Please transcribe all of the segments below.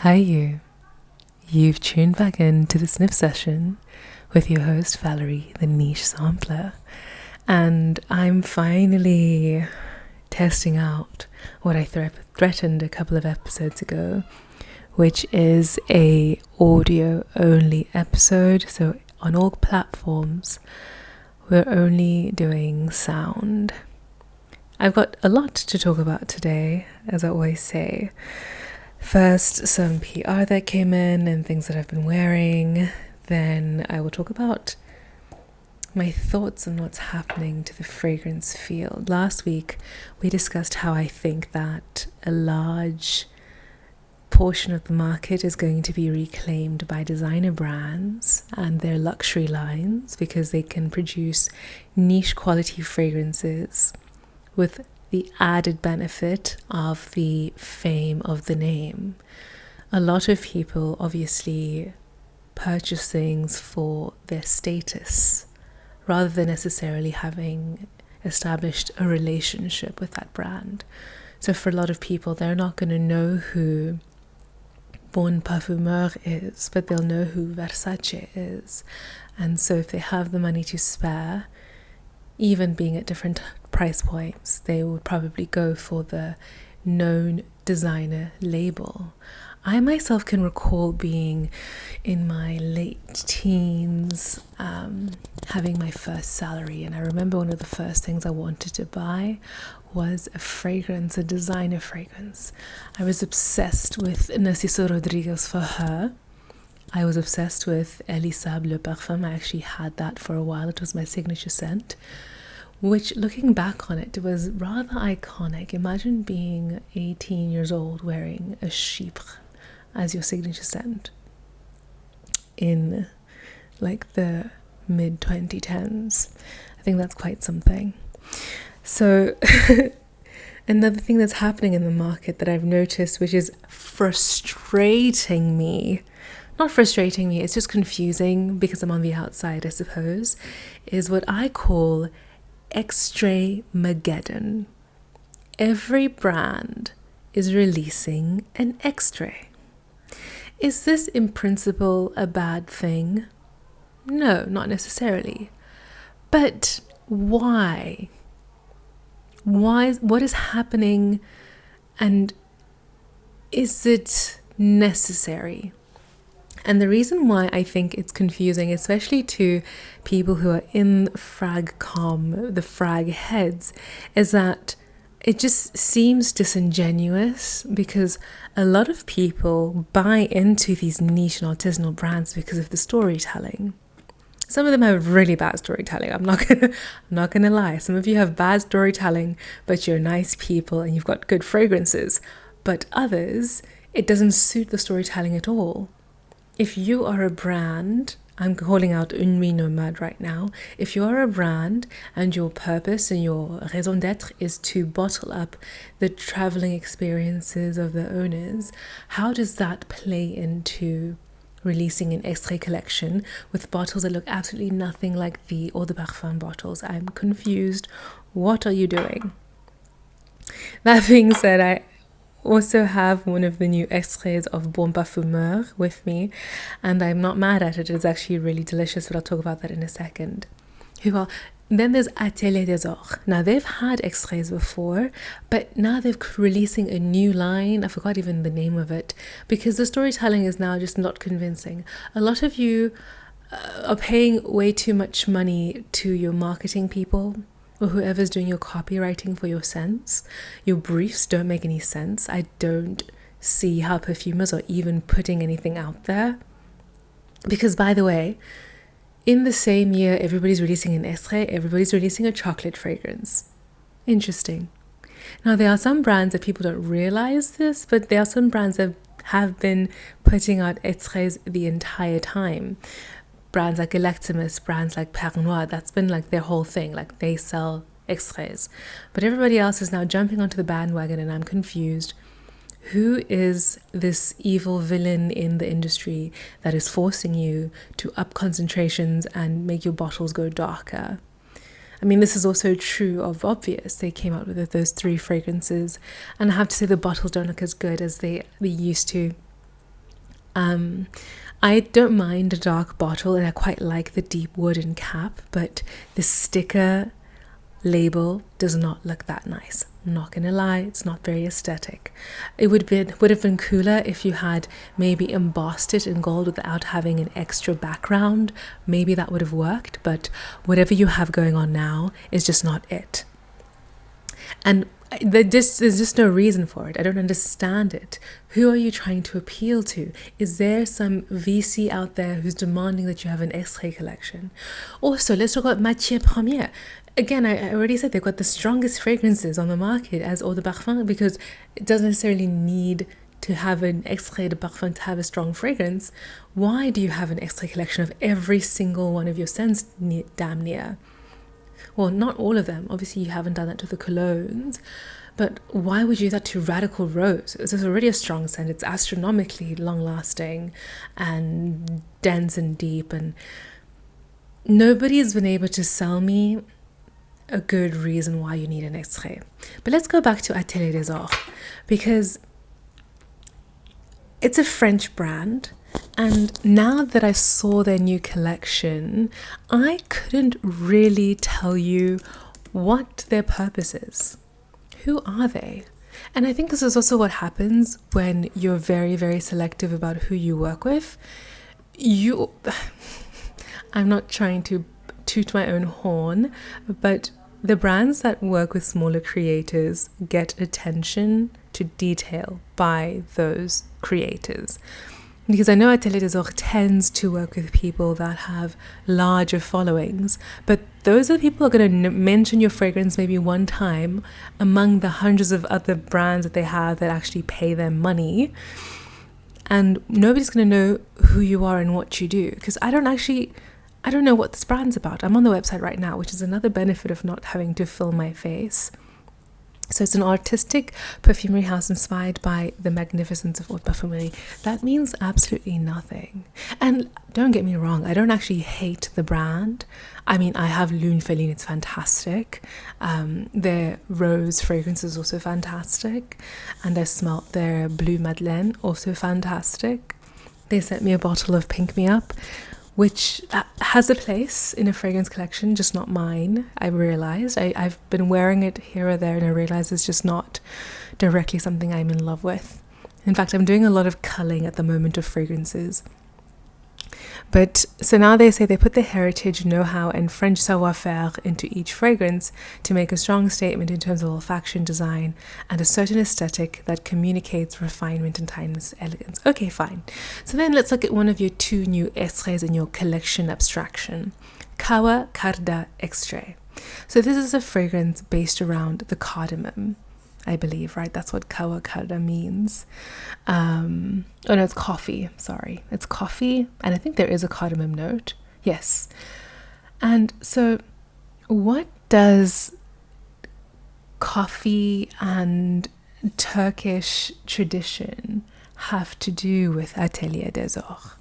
Hi you. You've tuned back into the Sniff session with your host Valerie, the niche sampler. And I'm finally testing out what I threatened a couple of episodes ago, which is a audio only episode. So on all platforms, we're only doing sound. I've got a lot to talk about today, as I always say. First, some PR that came in and things that I've been wearing. Then I will talk about my thoughts on what's happening to the fragrance field. Last week, we discussed how I think that a large portion of the market is going to be reclaimed by designer brands and their luxury lines because they can produce niche quality fragrances with the added benefit of the fame of the name. A lot of people obviously purchase things for their status rather than necessarily having established a relationship with that brand. So for a lot of people, they're not going to know who Parfumeur is, but they'll know who Versace is. And so if they have the money to spare, even being at different price points, they would probably go for the known designer label. I myself can recall being in my late teens, having my first salary, and I remember one of the first things I wanted to buy was a fragrance, a designer fragrance. I was obsessed with Narciso Rodriguez for her. I was obsessed with Elisab Le Parfum. I actually had that for a while. It was my signature scent, which, looking back on it, was rather iconic. Imagine being 18 years old wearing a chypre as your signature scent in like the mid 2010s. I think that's quite something. So another thing that's happening in the market that I've noticed, which is frustrating me, not frustrating me, it's just confusing because I'm on the outside, I suppose, is what I call Extraitmaggedon. Every brand is releasing an extrait. Is this in principle a bad thing? No, not necessarily. But why? What is happening, and is it necessary? And the reason why I think it's confusing, especially to people who are in fragcom, the frag heads, is that it just seems disingenuous because a lot of people buy into these niche and artisanal brands because of the storytelling. Some of them have really bad storytelling. I'm not gonna lie. Some of you have bad storytelling, but you're nice people and you've got good fragrances. But others, it doesn't suit the storytelling at all. If you are a brand, I'm calling out Une Nuit Nomade right now. If you are a brand and your purpose and your raison d'être is to bottle up the traveling experiences of the owners, how does that play into releasing an extrait collection with bottles that look absolutely nothing like the Eau de Parfum bottles? I'm confused. What are you doing? That being said, I also have one of the new extraits of Parfumeur with me, and I'm not mad at it. It's actually really delicious, but I'll talk about that in a second. Then there's Atelier Materi. Now they've had extraits before, but now they're releasing a new line. I forgot even the name of it because the storytelling is now just not convincing. A lot of you are paying way too much money to your marketing people or whoever's doing your copywriting for your scents. Your briefs don't make any sense. I don't see how perfumers are even putting anything out there. Because, by the way, in the same year, everybody's releasing an extrait, everybody's releasing a chocolate fragrance. Interesting. Now, there are some brands that people don't realize this, but there are some brands that have been putting out extraits the entire time. Brands like Electimuss, brands like Parfumeur, that's been like their whole thing. Like they sell extraits. But everybody else is now jumping onto the bandwagon, and I'm confused. Who is this evil villain in the industry that is forcing you to up concentrations and make your bottles go darker? I mean, this is also true of Obvious. They came out with those 3 fragrances, and I have to say the bottles don't look as good as they used to. I don't mind a dark bottle, and I quite like the deep wooden cap, but the sticker label does not look that nice. I'm not gonna lie, it's not very aesthetic. It would have been cooler if you had maybe embossed it in gold without having an extra background. Maybe that would have worked, but whatever you have going on now is just not it. And there's just no reason for it. I don't understand it. Who are you trying to appeal to? Is there some VC out there who's demanding that you have an Extrait collection? Also, let's talk about Matiere Première. Again, I already said they've got the strongest fragrances on the market as eau de parfum, because it doesn't necessarily need to have an Extrait de parfum to have a strong fragrance. Why do you have an Extrait collection of every single one of your scents, damn near? Well, not all of them. Obviously, you haven't done that to the colognes. But why would you do that to Radical Rose? It's already a strong scent. It's astronomically long-lasting and dense and deep. And nobody has been able to sell me a good reason why you need an Extrait. But let's go back to Atelier des Ors, because it's a French brand. And now that I saw their new collection, I couldn't really tell you what their purpose is. Who are they? And I think this is also what happens when you're very, very selective about who you work with. I'm not trying to toot my own horn, but the brands that work with smaller creators get attention to detail by those creators. Because I know Atelier des Ors tends to work with people that have larger followings, but those are the people who are going to mention your fragrance maybe one time among the hundreds of other brands that they have that actually pay them money. And nobody's going to know who you are and what you do. Because I don't know what this brand's about. I'm on the website right now, which is another benefit of not having to film my face. So it's an artistic perfumery house inspired by the magnificence of haute parfumerie. That means absolutely nothing. And don't get me wrong, I don't actually hate the brand. I mean, I have Lune Feline, it's fantastic. Their rose fragrance is also fantastic. And I smelt their Blue Madeleine, also fantastic. They sent me a bottle of Pink Me Up, which has a place in a fragrance collection, just not mine. I realized I've been wearing it here or there, and I realized it's just not directly something I'm in love with. In fact, I'm doing a lot of culling at the moment of fragrances. But so now they say they put the heritage, know-how, and French savoir-faire into each fragrance to make a strong statement in terms of olfaction, design, and a certain aesthetic that communicates refinement and timeless elegance. Okay, fine. So then let's look at one of your two new extraits in your collection abstraction. Kawa Karda Extrait. So this is a fragrance based around the cardamom, I believe, right? That's what Kawa Karda means. Oh no, it's coffee. Sorry. It's coffee. And I think there is a cardamom note. Yes. And so what does coffee and Turkish tradition have to do with Atelier des Ors?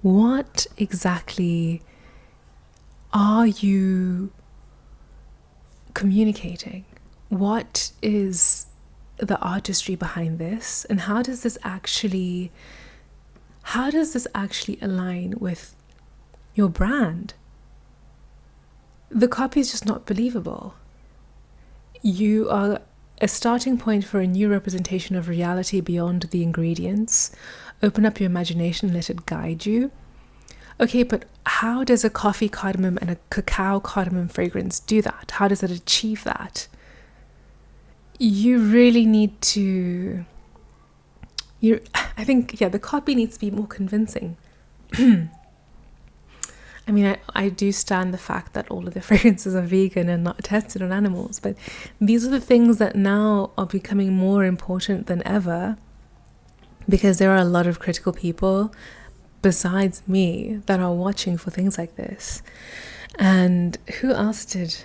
What exactly are you communicating? What is the artistry behind this, and how does this actually align with your brand? The copy is just not believable. You are a starting point for a new representation of reality beyond the ingredients. Open up your imagination, let it guide you. Okay, but how does a coffee cardamom and a cacao cardamom fragrance do that? How does it achieve that? You really need to... I think the copy needs to be more convincing. I mean, I do stand the fact that all of the fragrances are vegan and not tested on animals, but these are the things that now are becoming more important than ever, because there are a lot of critical people besides me that are watching for things like this. And who else did...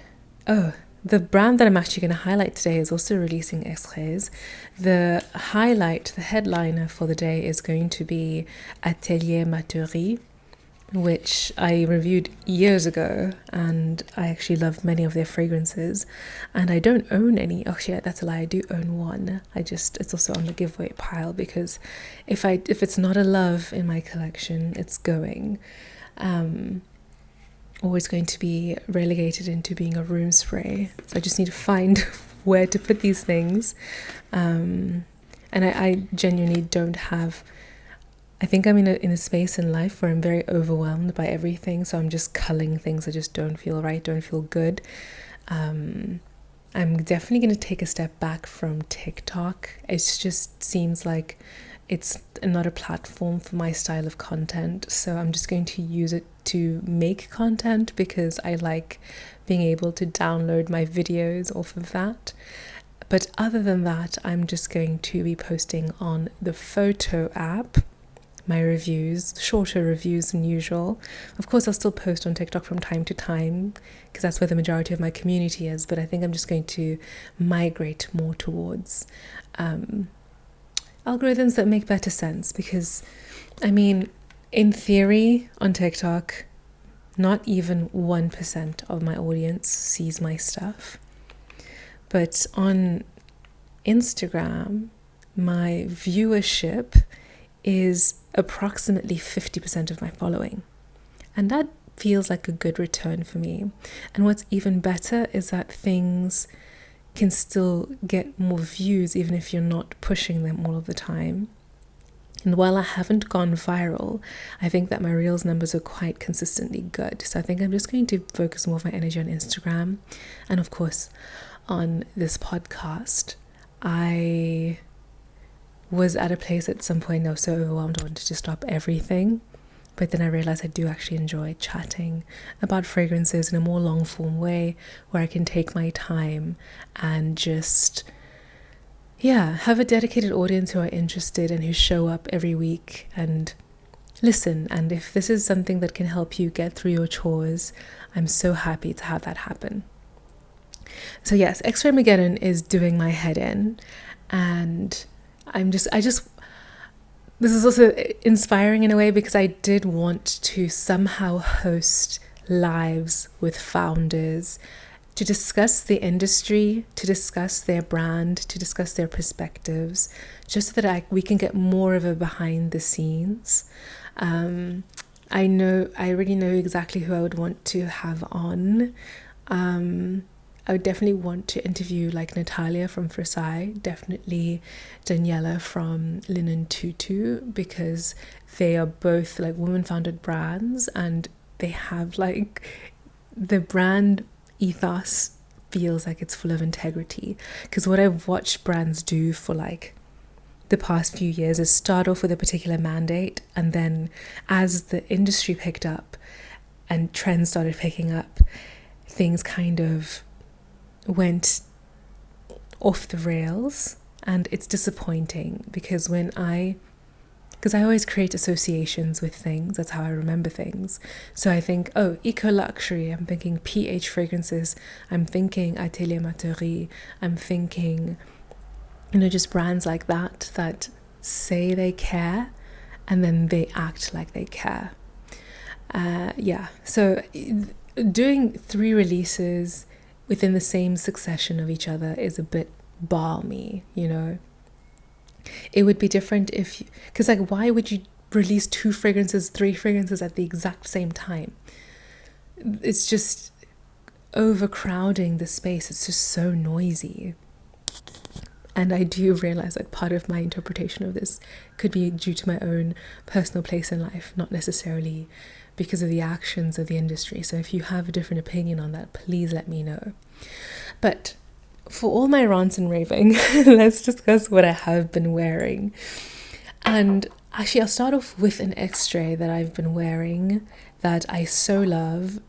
The brand that I'm actually going to highlight today is also releasing extraits. The headliner for the day is going to be Atelier Materi which I reviewed years ago, and I actually love many of their fragrances, and I don't own any. Actually, that's a lie, I do own one. It's also on the giveaway pile, because if it's not a love in my collection, it's going. Always going to be relegated into being a room spray. So I just need to find where to put these things. And I genuinely don't have... I think I'm in a space in life where I'm very overwhelmed by everything, so I'm just culling things that just don't feel right, don't feel good. I'm definitely going to take a step back from TikTok. It just seems like it's not a platform for my style of content, so I'm just going to use it to make content, because I like being able to download my videos off of that. But other than that, I'm just going to be posting on the photo app my reviews, shorter reviews than usual. Of course, I'll still post on TikTok from time to time, because that's where the majority of my community is, but I think I'm just going to migrate more towards algorithms that make better sense, because I mean, in theory, on TikTok, not even 1% of my audience sees my stuff, but on Instagram, my viewership is approximately 50% of my following, and that feels like a good return for me. And what's even better is that things can still get more views even if you're not pushing them all of the time. And while I haven't gone viral, I think that my Reels numbers are quite consistently good. So I think I'm just going to focus more of my energy on Instagram, and of course on this podcast. I was at a place at some point I was so overwhelmed I wanted to stop everything, but then I realized I do actually enjoy chatting about fragrances in a more long form way, where I can take my time and just have a dedicated audience who are interested and who show up every week and listen. And if this is something that can help you get through your chores, I'm so happy to have that happen. So yes, Extraitmaggedon is doing my head in, and this is also inspiring in a way, because I did want to somehow host lives with founders to discuss the industry, to discuss their brand, to discuss their perspectives, just so that we can get more of a behind the scenes. I already know exactly who I would want to have on. I would definitely want to interview like Natalia from Versace, definitely Daniela from Linen Tutu, because they are both like women-founded brands, and they have like the brand ethos feels like it's full of integrity. Because what I've watched brands do for like the past few years is start off with a particular mandate, and then as the industry picked up and trends started picking up, things kind of went off the rails. And it's disappointing, because I always create associations with things. That's how I remember things. So I think, eco luxury, I'm thinking pH fragrances, I'm thinking Atelier Materi, I'm thinking, just brands like that say they care and then they act like they care. So doing 3 releases within the same succession of each other is a bit balmy, It would be different because like, why would you release 2 fragrances, 3 fragrances at the exact same time? It's just overcrowding the space. It's just so noisy. And I do realize that part of my interpretation of this could be due to my own personal place in life, not necessarily because of the actions of the industry. So if you have a different opinion on that, please let me know. But for all my rants and raving, let's discuss what I have been wearing. And actually, I'll start off with an extrait that I've been wearing that I so love.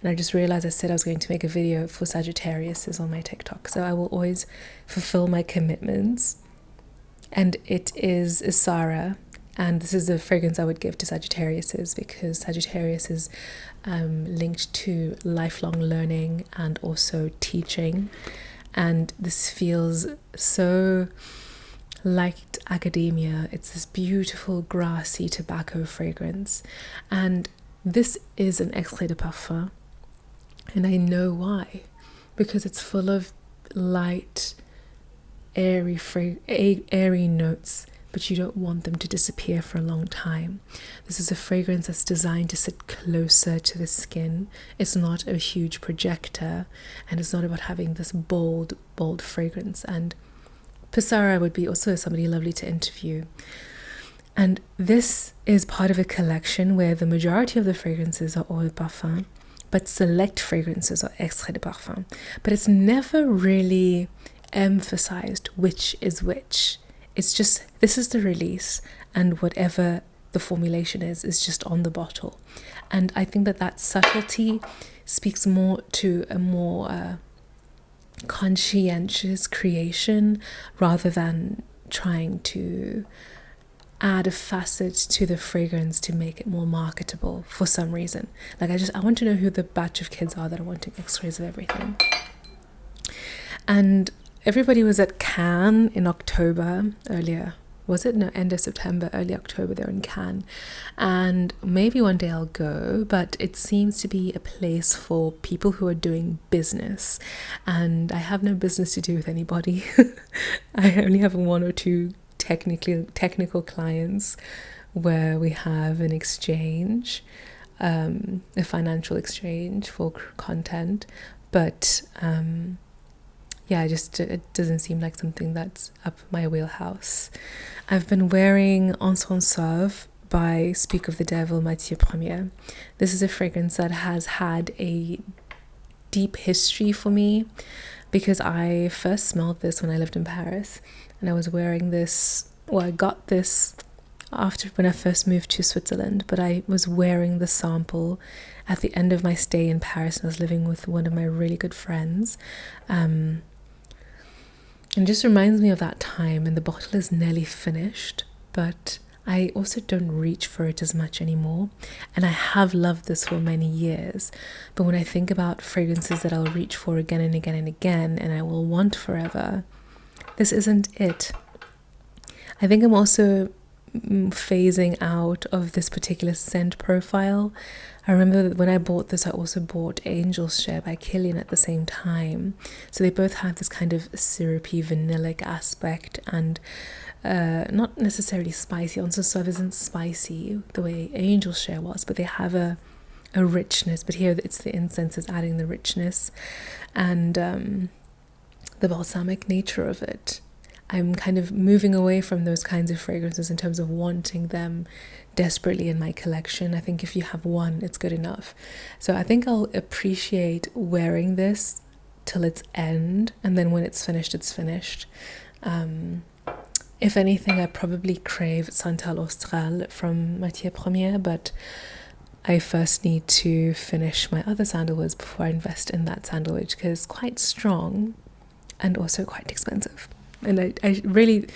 And I just realized I said I was going to make a video for Sagittariuses on my TikTok. So I will always fulfill my commitments. And it is Issara. And this is a fragrance I would give to Sagittariuses, because Sagittarius is linked to lifelong learning and also teaching. And this feels so like academia. It's this beautiful grassy tobacco fragrance. And this is an extrait de parfum, and I know why, because it's full of light, airy notes, but you don't want them to disappear for a long time. This is a fragrance that's designed to sit closer to the skin. It's not a huge projector, and it's not about having this bold fragrance. And Issara would be also somebody lovely to interview. And this is part of a collection where the majority of the fragrances are eau de parfum, but select fragrances are extrait de parfum. But it's never really emphasized which is which. It's just, this is the release, and whatever the formulation is just on the bottle. And I think that subtlety speaks more to a more conscientious creation, rather than trying to add a facet to the fragrance to make it more marketable for some reason. Like I want to know who the batch of kids are that are wanting extraits of everything. And everybody was at Cannes in October earlier. Was it? No, end of September, early October, they're in Cannes. And maybe one day I'll go, but it seems to be a place for people who are doing business. And I have no business to do with anybody. I only have one or two technical clients where we have an exchange, a financial exchange for content. But yeah, it doesn't seem like something that's up my wheelhouse. I've been wearing Encens Suave by Speak of the Devil Matiere Première. This is a fragrance that has had a deep history for me, because I first smelled this when I lived in Paris, and I was wearing this, well, I got this after when I first moved to Switzerland, but I was wearing the sample at the end of my stay in Paris, and I was living with one of my really good friends. And just reminds me of that time, and the bottle is nearly finished, but I also don't reach for it as much anymore. And I have loved this for many years, but when I think about fragrances that I'll reach for again and again and again, and I will want forever, this isn't it. I think I'm also phasing out of this particular scent profile. I remember that when I bought this, I also bought Angel's Share by Kilian at the same time. So they both have this kind of syrupy, vanillic aspect, and not necessarily spicy. Encens Suave isn't spicy the way Angel's Share was, but they have a richness. But here it's the incense is adding the richness and the balsamic nature of it. I'm kind of moving away from those kinds of fragrances in terms of wanting them desperately in my collection. I think if you have one, it's good enough. So I think I'll appreciate wearing this till its end, and then when it's finished, it's finished. If anything, I probably crave Santal Austral from Matiere Première, but I first need to finish my other sandalwoods before I invest in that sandalwood, because it's quite strong and also quite expensive. And I really,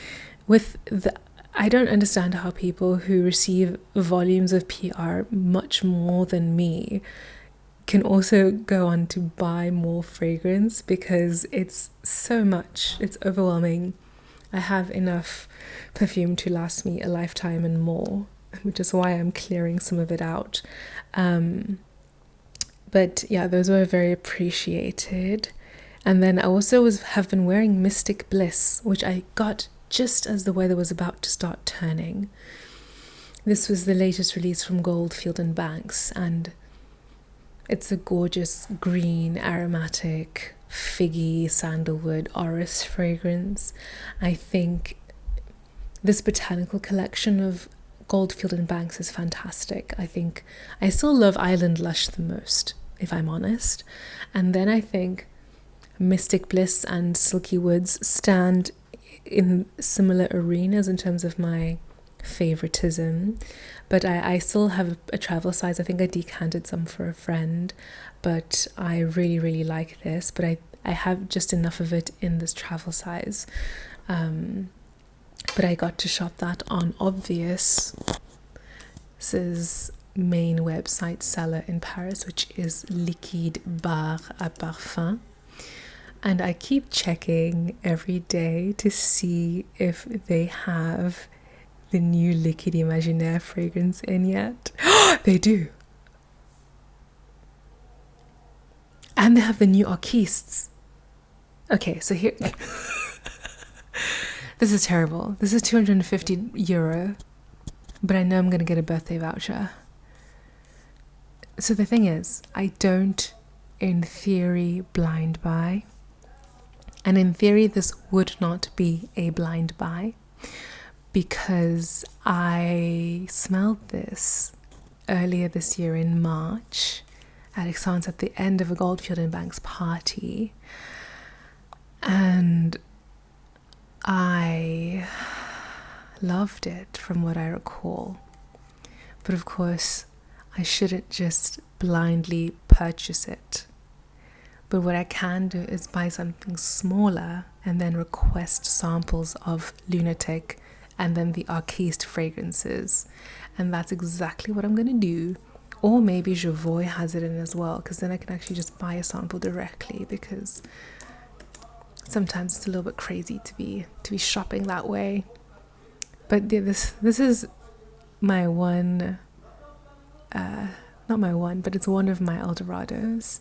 I don't understand how people who receive volumes of PR much more than me can also go on to buy more fragrance, because it's so much, it's overwhelming. I have enough perfume to last me a lifetime and more, which is why I'm clearing some of it out. But yeah, those were very appreciated. And then I also have been wearing Mystic Bliss, which I got just as the weather was about to start turning. This was the latest release from Goldfield and Banks, and it's a gorgeous green, aromatic, figgy, sandalwood, orris fragrance. I think this botanical collection of Goldfield and Banks is fantastic. I think I still love Island Lush the most, if I'm honest. And then I think Mystic Bliss and Silky Woods stand in similar arenas in terms of my favoritism, but I still have a travel size. I think I decanted some for a friend, but I really like this, but I have just enough of it in this travel size. But I got to shop that on Obvious, this main website seller in Paris, which is Liquide Bar à Parfum. And I keep checking every day to see if they have the new Liquide Imaginaire fragrance in yet. They do. And they have the new artistes. Okay, so here... This is terrible. This is €250, but I know I'm going to get a birthday voucher. So the thing is, I don't, in theory, blind buy. And in theory, this would not be a blind buy, because I smelled this earlier this year in March at Extraitmaggedon at the end of a Goldfield and Banks party. And I loved it from what I recall. But of course, I shouldn't just blindly purchase it. But what I can do is buy something smaller and then request samples of Lunatic and then the artiste fragrances. And that's exactly what I'm going to do. Or maybe Jovoy has it in as well, because then I can actually just buy a sample directly, because sometimes it's a little bit crazy to be shopping that way. But yeah, this is my one, not my one, but it's one of my Eldorados,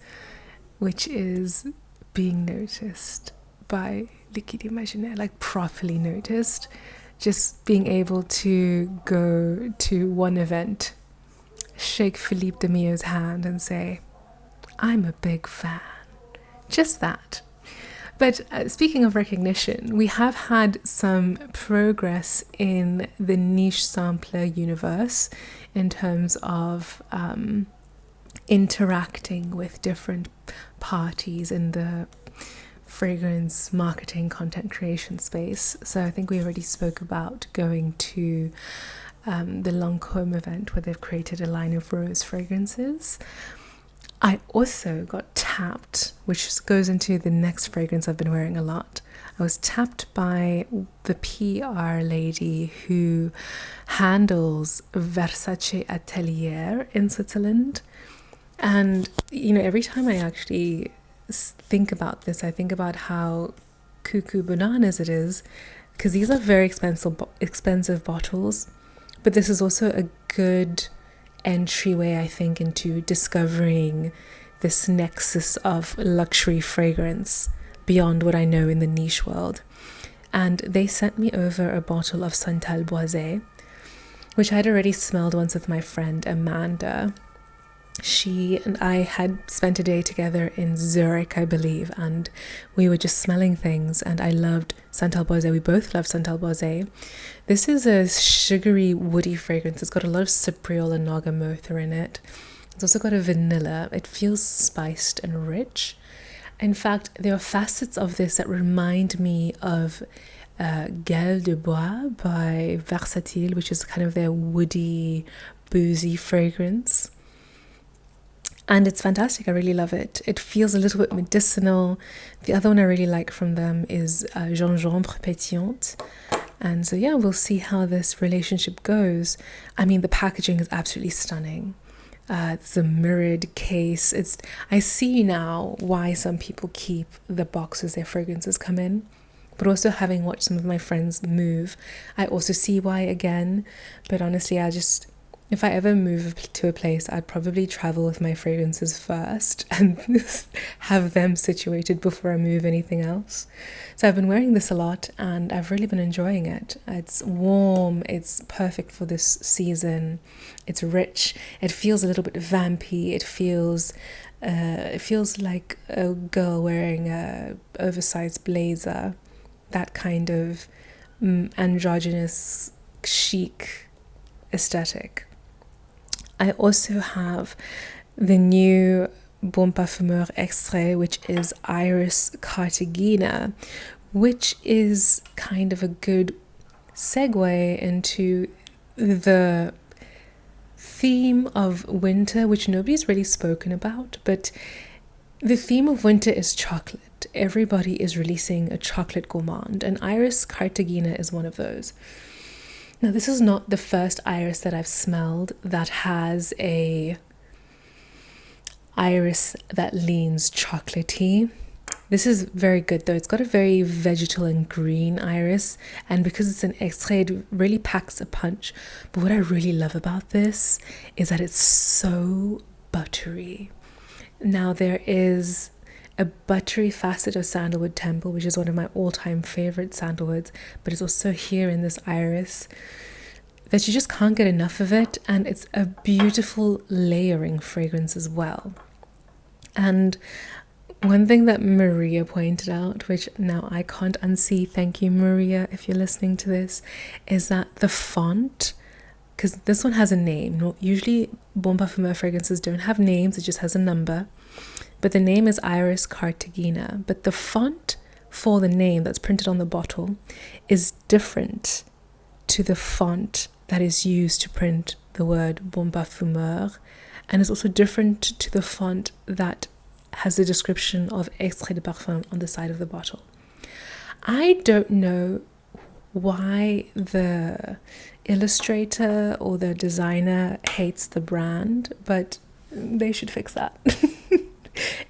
which is being noticed by Electimuss, like properly noticed. Just being able to go to one event, shake Philippe de Mio's hand and say, I'm a big fan. Just that. But speaking of recognition, we have had some progress in the niche sampler universe in terms of interacting with different parties in the fragrance marketing content creation space. So I think we already spoke about going to the Lancôme event, where they've created a line of rose fragrances. I also got tapped, which goes into the next fragrance I've been wearing a lot. I was tapped by the PR lady who handles Versace Atelier in Switzerland. And, you know, every time I actually think about this, I think about how cuckoo bananas it is, because these are very expensive bottles. But this is also a good entryway, I think, into discovering this nexus of luxury fragrance beyond what I know in the niche world. And they sent me over a bottle of Santal Boisé, which I had already smelled once with my friend Amanda. She and I had spent a day together in Zurich, I believe, and we were just smelling things, and I loved Santal Boisé. We both love Santal Boisé. This is a sugary, woody fragrance. It's got a lot of cypriol and nagamotha in it. It's also got a vanilla. It feels spiced and rich. In fact, there are facets of this that remind me of Gueule de Bois by Versace, which is kind of their woody, boozy fragrance. And it's fantastic. I really love it. It feels a little bit medicinal. The other one I really like from them is Gingembre Pétillante. And so, yeah, we'll see how this relationship goes. I mean, the packaging is absolutely stunning. It's a mirrored case. I see now why some people keep the boxes their fragrances come in. But also, having watched some of my friends move, I also see why again. But honestly, if I ever move to a place, I'd probably travel with my fragrances first and have them situated before I move anything else. So I've been wearing this a lot and I've really been enjoying it. It's warm, it's perfect for this season, it's rich, it feels a little bit vampy, it feels like a girl wearing a oversized blazer, that kind of androgynous chic aesthetic. I also have the new Parfumeur Extrait, which is Iris Cartagena, which is kind of a good segue into the theme of winter, which nobody's really spoken about, but the theme of winter is chocolate. Everybody is releasing a chocolate gourmand, and Iris Cartagena is one of those. Now, this is not the first iris that I've smelled that has a iris that leans chocolatey. This is very good though. It's got a very vegetal and green iris, and because it's an extrait, it really packs a punch. But what I really love about this is that it's so buttery. Now, there is a buttery facet of sandalwood temple, which is one of my all-time favorite sandalwoods, but it's also here in this iris that you just can't get enough of it. And it's a beautiful layering fragrance as well. And one thing that Maria pointed out, which now I can't unsee, thank you Maria if you're listening to this, is that the font, because this one has a name. Usually Bon Parfumeur fragrances don't have names, it just has a number. But the name is Iris Cartagena. But the font for the name that's printed on the bottle is different to the font that is used to print the word Bon Parfumeur. And it's also different to the font that has the description of Extrait de Parfum on the side of the bottle. I don't know why the illustrator or the designer hates the brand, but they should fix that.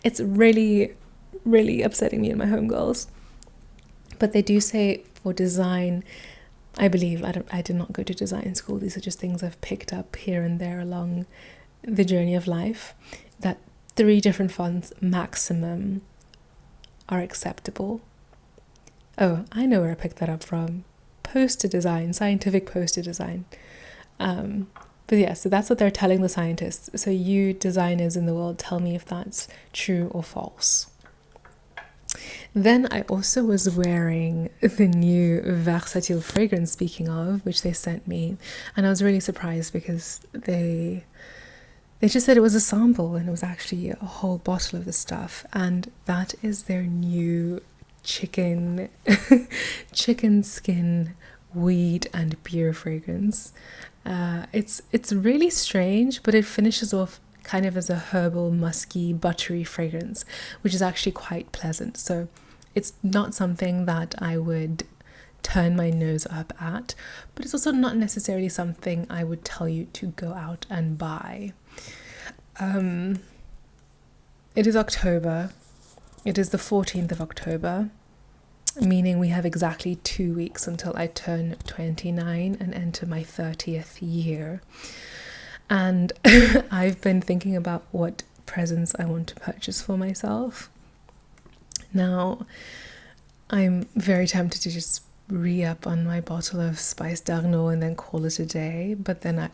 It's really, really upsetting me and my homegirls. But they do say for design, I believe, I did not go to design school, these are just things I've picked up here and there along the journey of life, that 3 different fonts maximum are acceptable. Oh, I know where I picked that up from. Poster design, scientific poster design. But yeah, so that's what they're telling the scientists. So you designers in the world, tell me if that's true or false. Then I also was wearing the new Versace fragrance, speaking of, which they sent me. And I was really surprised because they just said it was a sample and it was actually a whole bottle of the stuff. And that is their new chicken skin weed and beer fragrance. It's really strange, but it finishes off kind of as a herbal, musky, buttery fragrance, which is actually quite pleasant. So it's not something that I would turn my nose up at, but it's also not necessarily something I would tell you to go out and buy. It is October. It is the 14th of October, meaning we have exactly 2 weeks until I turn 29 and enter my 30th year. And I've been thinking about what presents I want to purchase for myself. Now, I'm very tempted to just re-up on my bottle of Spice d'Arnaud and then call it a day. But then I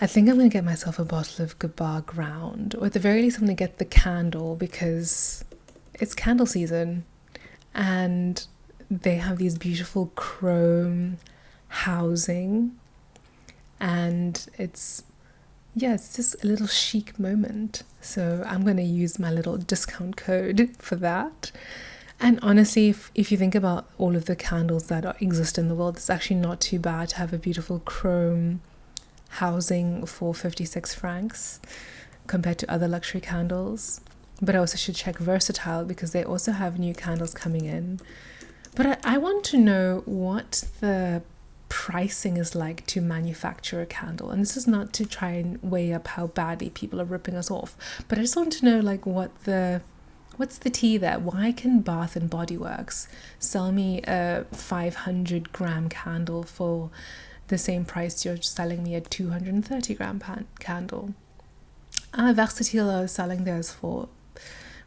think I'm going to get myself a bottle of Gabar Ground, or at the very least I'm going to get the candle because it's candle season. And they have these beautiful chrome housing, and it's just a little chic moment. So I'm going to use my little discount code for that. And honestly, if you think about all of the candles that exist in the world, it's actually not too bad to have a beautiful chrome housing for 56 francs compared to other luxury candles. But I also should check Versatile because they also have new candles coming in. But I want to know what the pricing is like to manufacture a candle. And this is not to try and weigh up how badly people are ripping us off, but I just want to know like what's the tea there. Why can Bath and Body Works sell me a 500 gram candle for the same price you're selling me a 230 gram candle? Versatile are selling theirs for,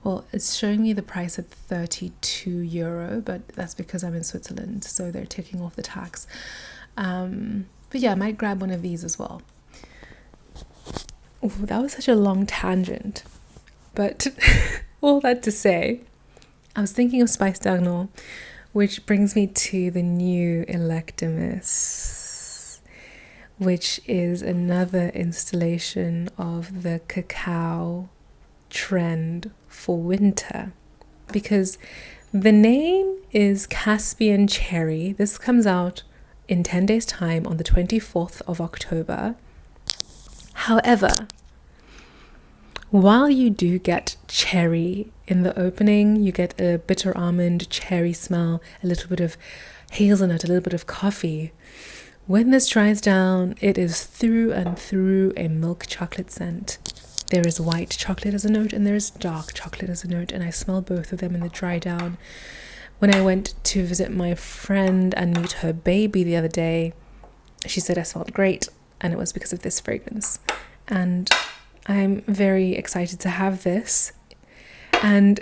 well, it's showing me the price at 32 euro, but that's because I'm in Switzerland, so they're taking off the tax. But yeah, I might grab one of these as well. Ooh, that was such a long tangent. But all that to say, I was thinking of Spice d'Arnaud, which brings me to the new Electimuss, which is another installation of the cacao trend for winter, because the name is Caspian Cherry. This comes out in 10 days time on the 24th of October. However, while you do get cherry in the opening, you get a bitter almond cherry smell, a little bit of hazelnut, a little bit of coffee. When this dries down, it is through and through a milk chocolate scent. There is white chocolate as a note and there is dark chocolate as a note, and I smell both of them in the dry down. When I went to visit my friend and meet her baby the other day, she said I smelled great, and it was because of this fragrance. And I'm very excited to have this. And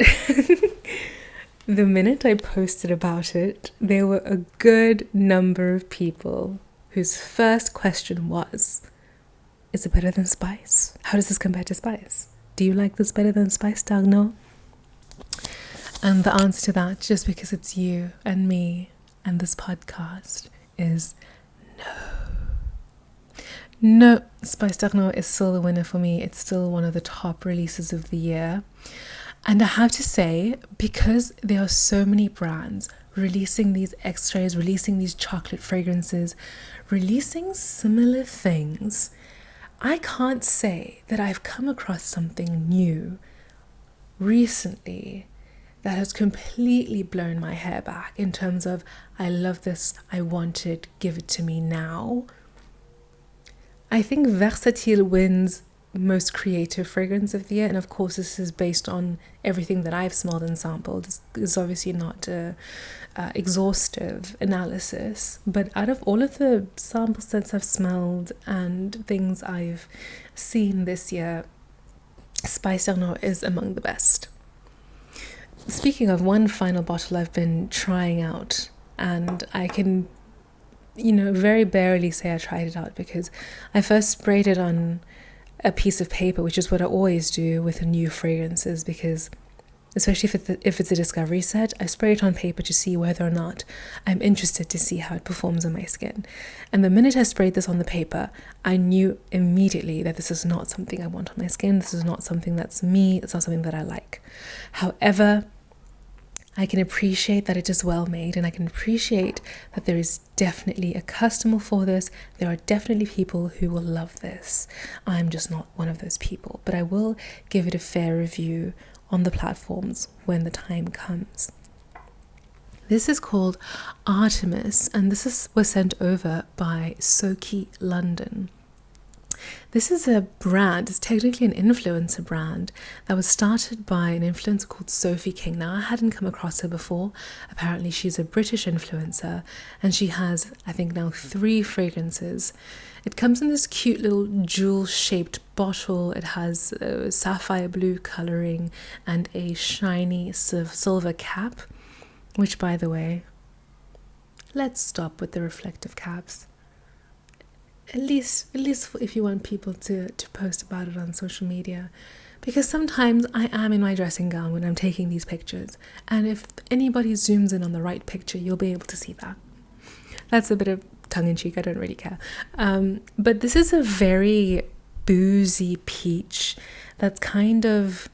the minute I posted about it, there were a good number of people whose first question was, is it better than Spice? How does this compare to Spice? Do you like this better than Spice, Dagno? And the answer to that, just because it's you and me and this podcast, is no. Spice Dagno is still the winner for me. It's still one of the top releases of the year. And I have to say, because there are so many brands releasing these extras, releasing these chocolate fragrances, releasing similar things, I can't say that I've come across something new recently that has completely blown my hair back in terms of, I love this, I want it, give it to me now. I think Versace wins most creative fragrance of the year, and of course this is based on everything that I've smelled and sampled. It's obviously not a exhaustive analysis, but out of all of the sample sets I've smelled and things I've seen this year, Spice Dagno is among the best. Speaking of, one final bottle I've been trying out, and I can very barely say I tried it out because I first sprayed it on a piece of paper, which is what I always do with new fragrances, because especially if it's a discovery set, I spray it on paper to see whether or not I'm interested to see how it performs on my skin. And the minute I sprayed this on the paper, I knew immediately that this is not something I want on my skin. This is not something that's me. It's not something that I like. However, I can appreciate that it is well made, and I can appreciate that there is definitely a customer for this. There are definitely people who will love this. I'm just not one of those people, but I will give it a fair review on the platforms when the time comes. This is called Artemis, and was sent over by Soki London. This is a brand, it's technically an influencer brand that was started by an influencer called Sophie King. Now, I hadn't come across her before. Apparently she's a British influencer, and she has, I think now, 3 fragrances. It comes in this cute little jewel-shaped bottle. It has sapphire blue coloring and a shiny silver cap, which, by the way, let's stop with the reflective caps. At least if you want people to post about it on social media, because sometimes I am in my dressing gown when I'm taking these pictures, and if anybody zooms in on the right picture, you'll be able to see that. That's a bit of tongue-in-cheek, I don't really care. But this is a very boozy peach that's kind of,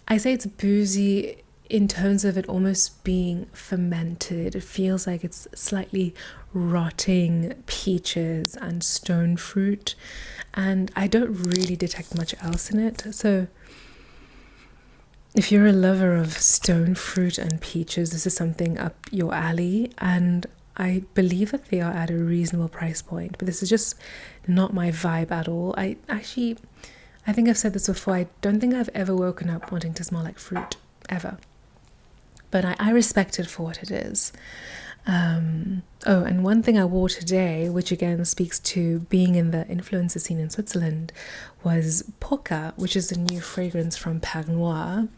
I say it's boozy in terms of it almost being fermented. It feels like it's slightly rotting peaches and stone fruit, and I don't really detect much else in it. So if you're a lover of stone fruit and peaches, this is something up your alley, and I believe that they are at a reasonable price point, but this is just not my vibe at all. I think I've said this before, I don't think I've ever woken up wanting to smell like fruit, ever. But I respect it for what it is. And one thing I wore today, which again speaks to being in the influencer scene in Switzerland, was Poca, which is a new fragrance from Père Noir,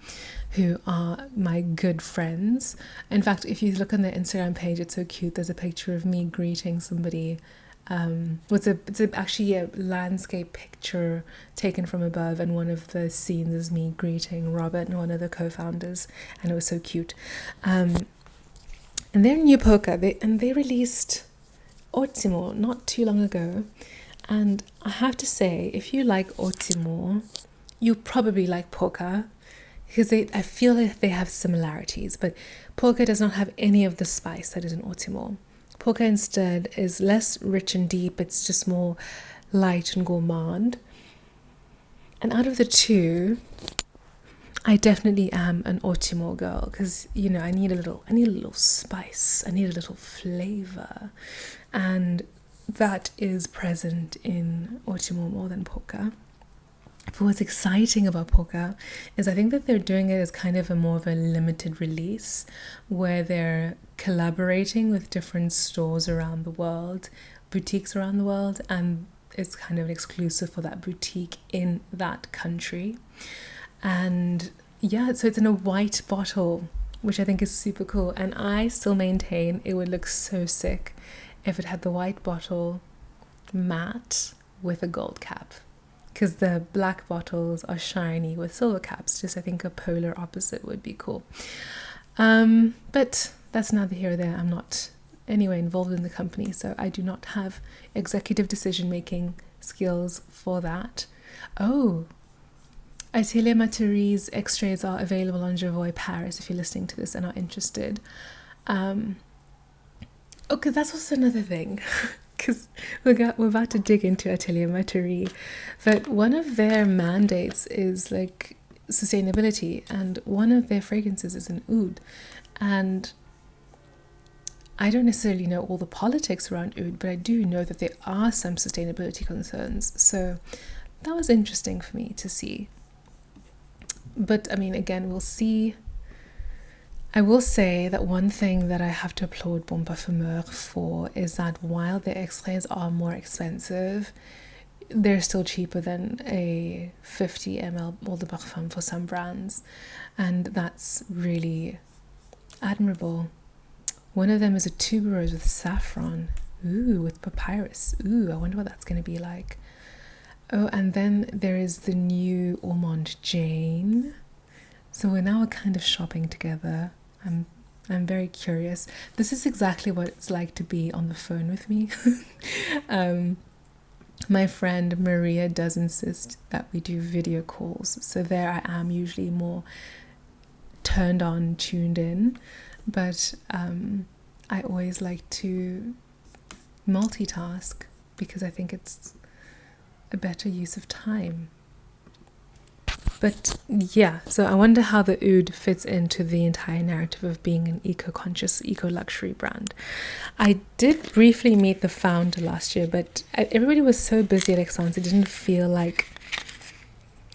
who are my good friends. In fact, if you look on their Instagram page, it's so cute. There's a picture of me greeting somebody. It's actually a landscape picture taken from above, and one of the scenes is me greeting Robert, one of the co-founders, and it was so cute. And they're new Poca, they released Ottimo not too long ago, and I have to say, if you like Ottimo, you probably like Poca, because I feel like they have similarities, but Poca does not have any of the spice that is in Ottimo. Poca instead is less rich and deep, it's just more light and gourmand. And out of the two, I definitely am an Ottimo girl, because I need a little spice, I need a little flavor, and that is present in Ottimo more than Poca. But what's exciting about Poca is I think that they're doing it as kind of more of a limited release, where they're collaborating with different stores around the world, boutiques around the world, and it's kind of an exclusive for that boutique in that country. And yeah, so it's in a white bottle, which I think is super cool. And I still maintain it would look so sick if it had the white bottle matte with a gold cap, because the black bottles are shiny with silver caps. Just I think a polar opposite would be cool. But that's neither here or there. I'm not anyway involved in the company, so I do not have executive decision making skills for that. Oh, Atelier Materi's extraits are available on Javoy Paris if you're listening to this and are interested. Okay, that's also another thing, because we're about to dig into Atelier Materi, but one of their mandates is like sustainability, and one of their fragrances is an oud, and I don't necessarily know all the politics around oud, but I do know that there are some sustainability concerns, so that was interesting for me to see. But I mean, again, we'll see. I will say that one thing that I have to applaud Bon Parfumeur for is that while their extraits are more expensive, they're still cheaper than a 50 ml eau de parfum for some brands, and that's really admirable. One of them is a tuberose with saffron, with papyrus. I wonder what that's going to be like. Oh, and then there is the new Ormonde Jane. So we're now kind of shopping together. I'm very curious. This is exactly what it's like to be on the phone with me. My friend Maria does insist that we do video calls. So there I am usually more turned on, tuned in. But I always like to multitask because I think it's a better use of time. But yeah, so I wonder how the oud fits into the entire narrative of being an eco-conscious, eco-luxury brand. I did briefly meet the founder last year, but everybody was so busy at Extraitmaggedon, it didn't feel like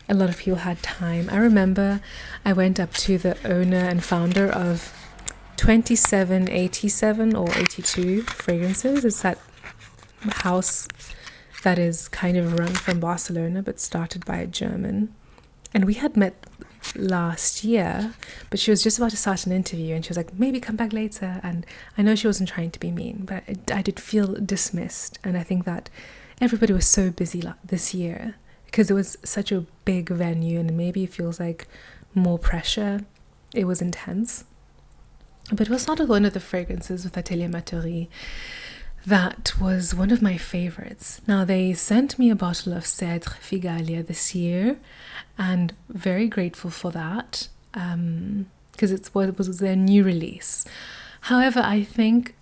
a lot of people had time. I remember I went up to the owner and founder of 2787 or 82 Fragrances. It's that house that is kind of run from Barcelona but started by a German. And we had met last year, but she was just about to start an interview and she was like, maybe come back later. And I know she wasn't trying to be mean, but I did feel dismissed. And I think that everybody was so busy this year because it was such a big venue and maybe it feels like more pressure. It was intense. But it was not one of the fragrances with Atelier Materi that was one of my favorites. Now, they sent me a bottle of Cèdre Figalia this year, and very grateful for that, because it was their new release. However, I think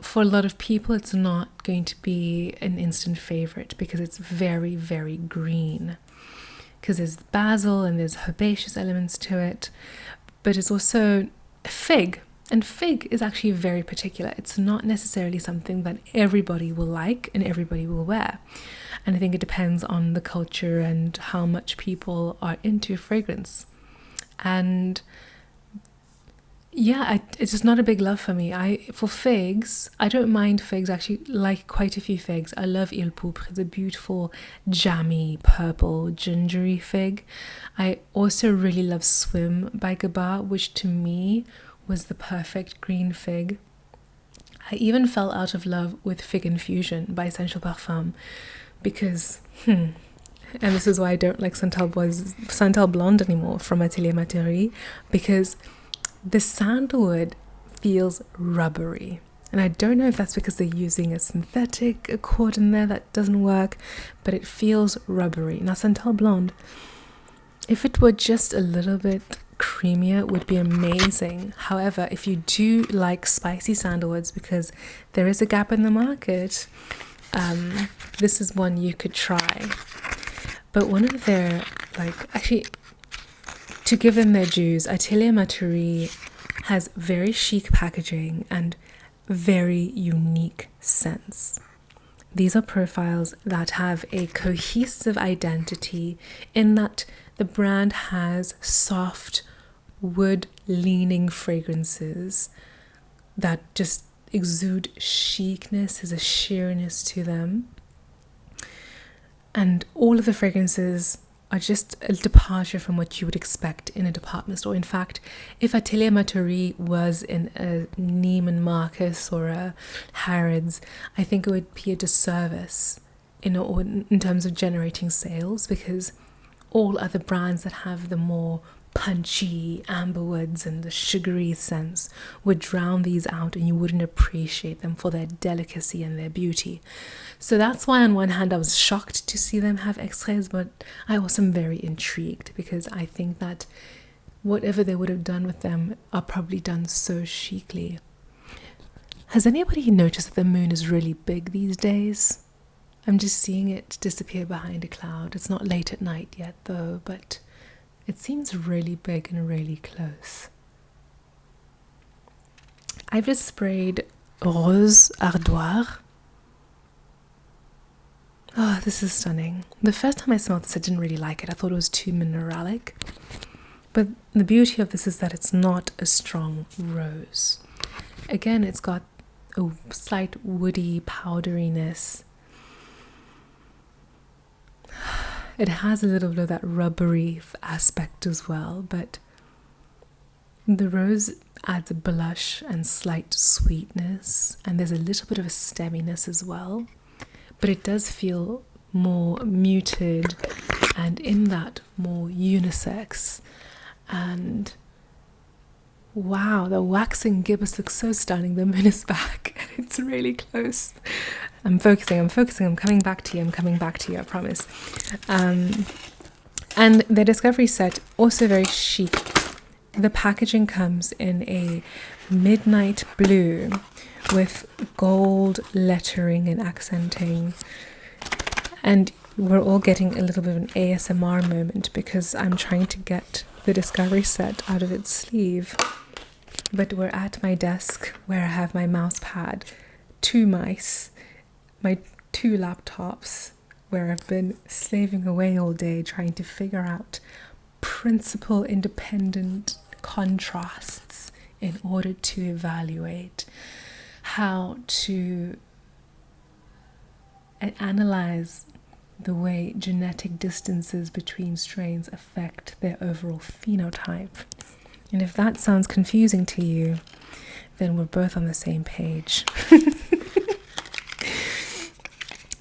for a lot of people, it's not going to be an instant favorite because it's very, very green. Because there's basil and there's herbaceous elements to it, but it's also fig. And fig is actually very particular. It's not necessarily something that everybody will like and everybody will wear. And I think it depends on the culture and how much people are into fragrance. And yeah, it's just not a big love for me. For figs, I don't mind figs. I actually like quite a few figs. I love Il Pourpre. It's a beautiful, jammy, purple, gingery fig. I also really love Swim by Gabbard, which to me was the perfect green fig. I even fell out of love with Fig Infusion by Essential Parfum because, and this is why I don't like Santal Blonde anymore from Atelier Materi, because the sandalwood feels rubbery. And I don't know if that's because they're using a synthetic accord in there that doesn't work, but it feels rubbery. Now, Santal Blonde, if it were just a little bit creamier, would be amazing. However, if you do like spicy sandalwoods, because there is a gap in the market, this is one you could try. But one of their, actually, to give them their dues, Atelier Materi has very chic packaging and very unique scents. These are profiles that have a cohesive identity in that the brand has soft, wood-leaning fragrances that just exude chicness, there's a sheerness to them. And all of the fragrances are just a departure from what you would expect in a department store. In fact, if Atelier Materi was in a Neiman Marcus or a Harrods, I think it would be a disservice in terms of generating sales, because all other brands that have the more punchy amberwoods and the sugary scents would drown these out, and you wouldn't appreciate them for their delicacy and their beauty. So that's why on one hand I was shocked to see them have extraits, but I also am very intrigued, because I think that whatever they would have done with them are probably done so chicly. Has anybody noticed that the moon is really big these days? I'm just seeing it disappear behind a cloud. It's not late at night yet though, but it seems really big and really close. I've just sprayed Rose Ardoise. Oh, this is stunning. The first time I smelled this, I didn't really like it. I thought it was too mineralic. But the beauty of this is that it's not a strong rose. Again, it's got a slight woody powderiness. It has a little bit of that rubbery aspect as well, but the rose adds a blush and slight sweetness, and there's a little bit of a stemminess as well, but it does feel more muted and in that more unisex. And wow, the waxing gibbous looks so stunning. The moon is back and it's really close. I'm focusing, I'm coming back to you, I promise. And the Discovery set, also very chic. The packaging comes in a midnight blue with gold lettering and accenting. And we're all getting a little bit of an ASMR moment because I'm trying to get the Discovery set out of its sleeve. But we're at my desk where I have my mouse pad, 2 mice, my 2 laptops, where I've been slaving away all day trying to figure out principle independent contrasts in order to evaluate how to analyze the way genetic distances between strains affect their overall phenotype. And if that sounds confusing to you, then we're both on the same page.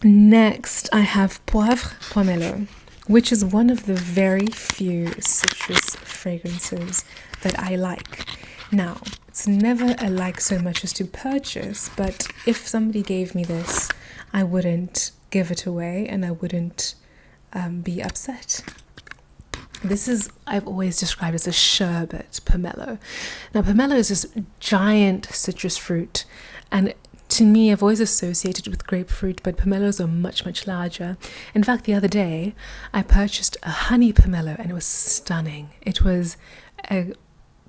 Next, I have Poivre Pomelo, which is one of the very few citrus fragrances that I like. Now, it's never a like so much as to purchase, but if somebody gave me this, I wouldn't give it away and I wouldn't be upset. This is, I've always described as a sherbet pomelo. Now, pomelo is this giant citrus fruit, and to me, I've always associated with grapefruit, but pomelos are much, much larger. In fact, the other day, I purchased a honey pomelo, and it was stunning. It was a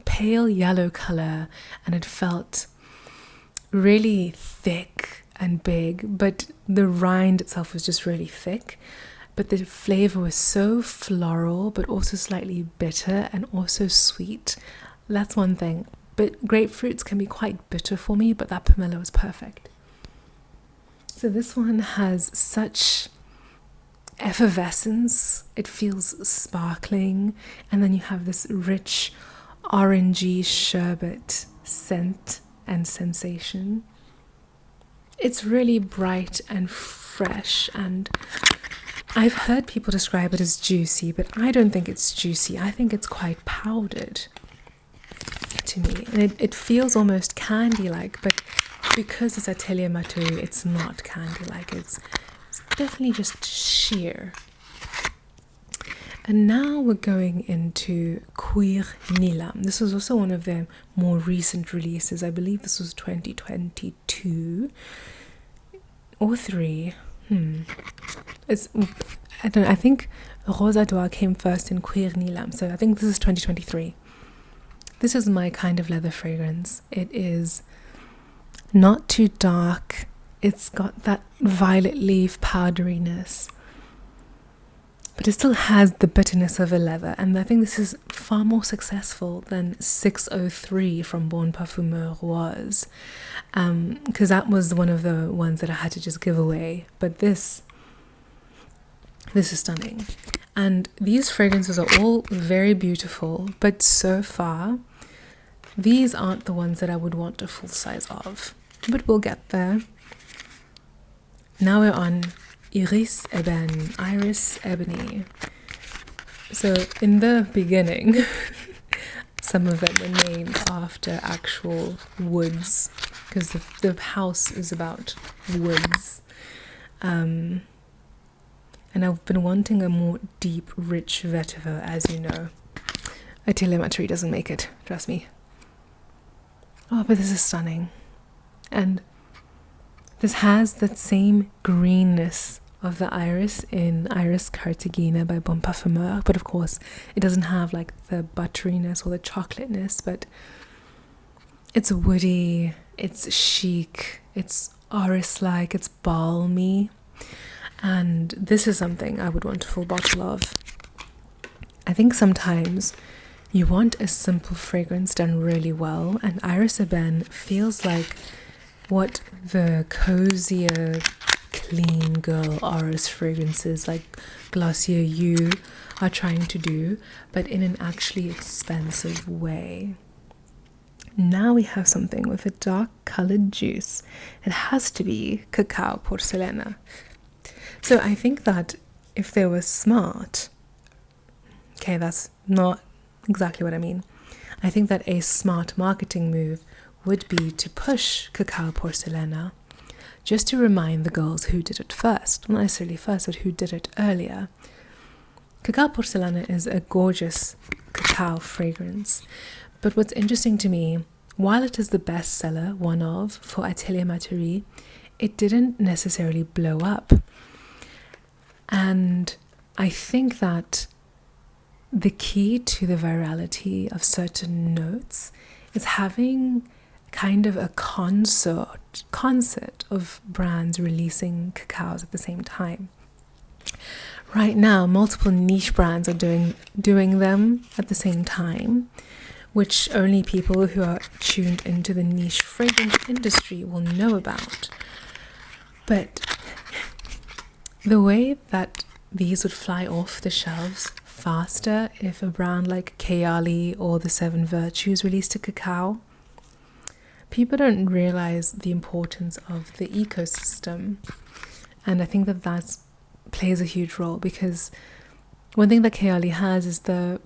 pale yellow color, and it felt really thick and big, but the rind itself was just really thick. But the flavor was so floral, but also slightly bitter and also sweet. That's one thing. But grapefruits can be quite bitter for me, but that pomelo is perfect. So this one has such effervescence. It feels sparkling. And then you have this rich orangey sherbet scent and sensation. It's really bright and fresh, and I've heard people describe it as juicy, but I don't think it's juicy. I think it's quite powdered to me. And it feels almost candy-like, but because it's Atelier Materi, it's not candy-like. It's definitely just sheer. And now we're going into Cuir Nilam. This was also one of their more recent releases. I believe this was 2022 or 3. I think Rose Ardoise came first in Cuir Nilam, so I think this is 2023. This is my kind of leather fragrance. It is not too dark. It's got that violet leaf powderiness, but it still has the bitterness of a leather. And I think this is far more successful than 603 from Bon Parfumeur was, because that was one of the ones that I had to just give away. But this is stunning. And these fragrances are all very beautiful, but so far, these aren't the ones that I would want a full size of. But we'll get there. Now we're on Iris Ebony. So in the beginning, some of them were named after actual woods, because the house is about woods. And I've been wanting a more deep, rich vetiver, as you know. Atelier Materi doesn't make it, trust me. Oh, but this is stunning. And this has that same greenness of the iris in Iris Cartagena by Bon Parfumeur, but of course it doesn't have like the butteriness or the chocolateness, but it's woody, it's chic, it's iris-like, it's balmy, and this is something I would want a full bottle of. I think sometimes you want a simple fragrance done really well, and Iris Ebene feels like what the cozier, clean girl Aris fragrances like Glossier You are trying to do, but in an actually expensive way. Now we have something with a dark colored juice. It has to be Cacao Porcelana. So I think that if they were smart, okay, that's not exactly what I mean. I think that a smart marketing move would be to push Cacao Porcelana just to remind the girls who did it first. Not necessarily first, but who did it earlier. Cacao Porcelana is a gorgeous cacao fragrance. But what's interesting to me, while it is the bestseller, one of, for Atelier Materi, it didn't necessarily blow up. And I think that the key to the virality of certain notes is having kind of a concert of brands releasing cacaos at the same time. Right now, multiple niche brands are doing them at the same time, which only people who are tuned into the niche fragrance industry will know about. But the way that these would fly off the shelves faster if a brand like Kayali or the Seven Virtues released a cacao, people don't realize the importance of the ecosystem. And I think that plays a huge role, because one thing that Kayali has is the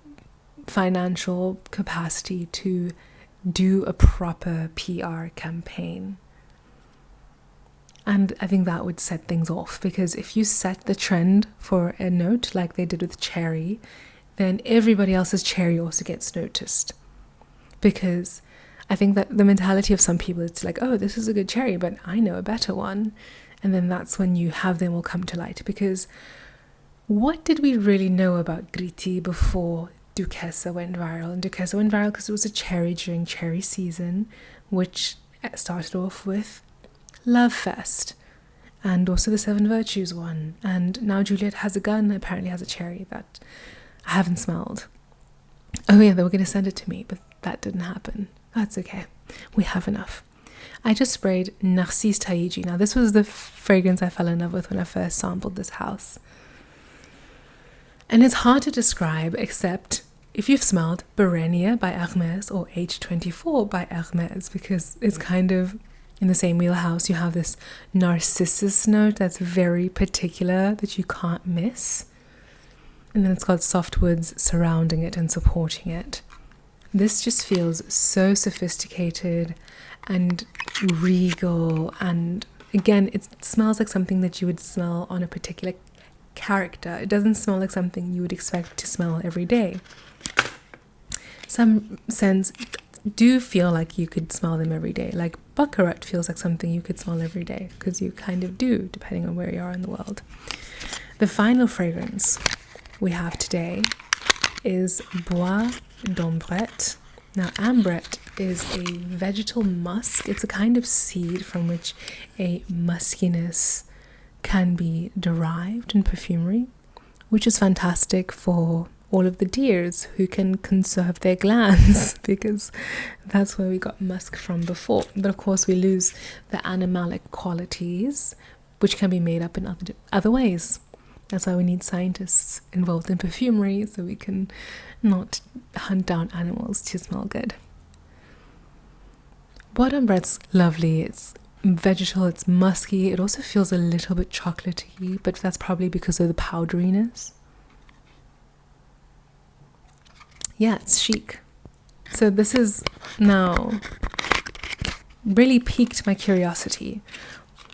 financial capacity to do a proper PR campaign. And I think that would set things off, because if you set the trend for a note like they did with cherry, then everybody else's cherry also gets noticed. Because I think that the mentality of some people is like, oh, this is a good cherry, but I know a better one. And then that's when you have them all come to light. Because what did we really know about Gritti before Duchessa went viral? And Duchessa went viral because it was a cherry during cherry season, which started off with Love Fest, and also the Seven Virtues one. And now Juliet Has a Gun apparently has a cherry that I haven't smelled. Oh yeah, they were going to send it to me, but that didn't happen. That's okay. We have enough. I just sprayed Narcisse Taiji. Now, this was the fragrance I fell in love with when I first sampled this house. And it's hard to describe, except if you've smelled Berenia by Hermes or H24 by Hermes, because it's kind of in the same wheelhouse. You have this narcissus note that's very particular that you can't miss. And then it's got soft woods surrounding it and supporting it. This just feels so sophisticated and regal, and again, it smells like something that you would smell on a particular character. It doesn't smell like something you would expect to smell every day. Some scents do feel like you could smell them every day, like Baccarat feels like something you could smell every day, because you kind of do, depending on where you are in the world. The final fragrance we have today is Bois d'Ambrette. Now, ambrette is a vegetal musk. It's a kind of seed from which a muskiness can be derived in perfumery, which is fantastic for all of the deers who can conserve their glands, because that's where we got musk from before. But of course, we lose the animalic qualities, which can be made up in other ways. That's why we need scientists involved in perfumery, so we can not hunt down animals to smell good. Bottom bread's lovely. It's vegetal, it's musky. It also feels a little bit chocolatey, but that's probably because of the powderiness. Yeah, it's chic. So this is now really piqued my curiosity.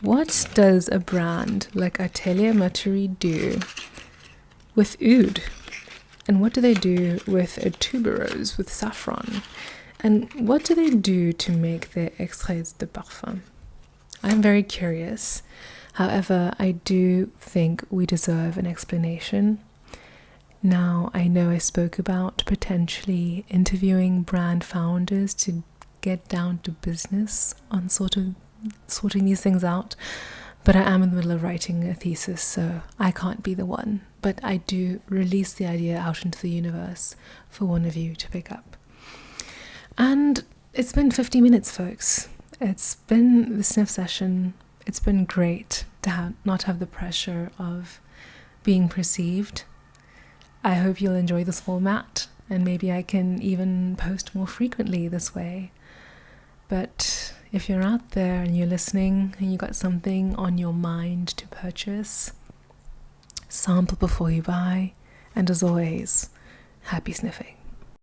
What does a brand like Atelier Materi do with oud? And what do they do with a tuberose, with saffron? And what do they do to make their extraits de parfum? I'm very curious. However, I do think we deserve an explanation. Now, I know I spoke about potentially interviewing brand founders to get down to business on sort of sorting these things out, but I am in the middle of writing a thesis, so I can't be the one. But I do release the idea out into the universe for one of you to pick up. And it's been 50 minutes, folks. It's been the sniff session. It's been great to not have the pressure of being perceived. I hope you'll enjoy this format, and maybe I can even post more frequently this way. But if you're out there and you're listening and you got something on your mind to purchase, sample before you buy, and as always, happy sniffing.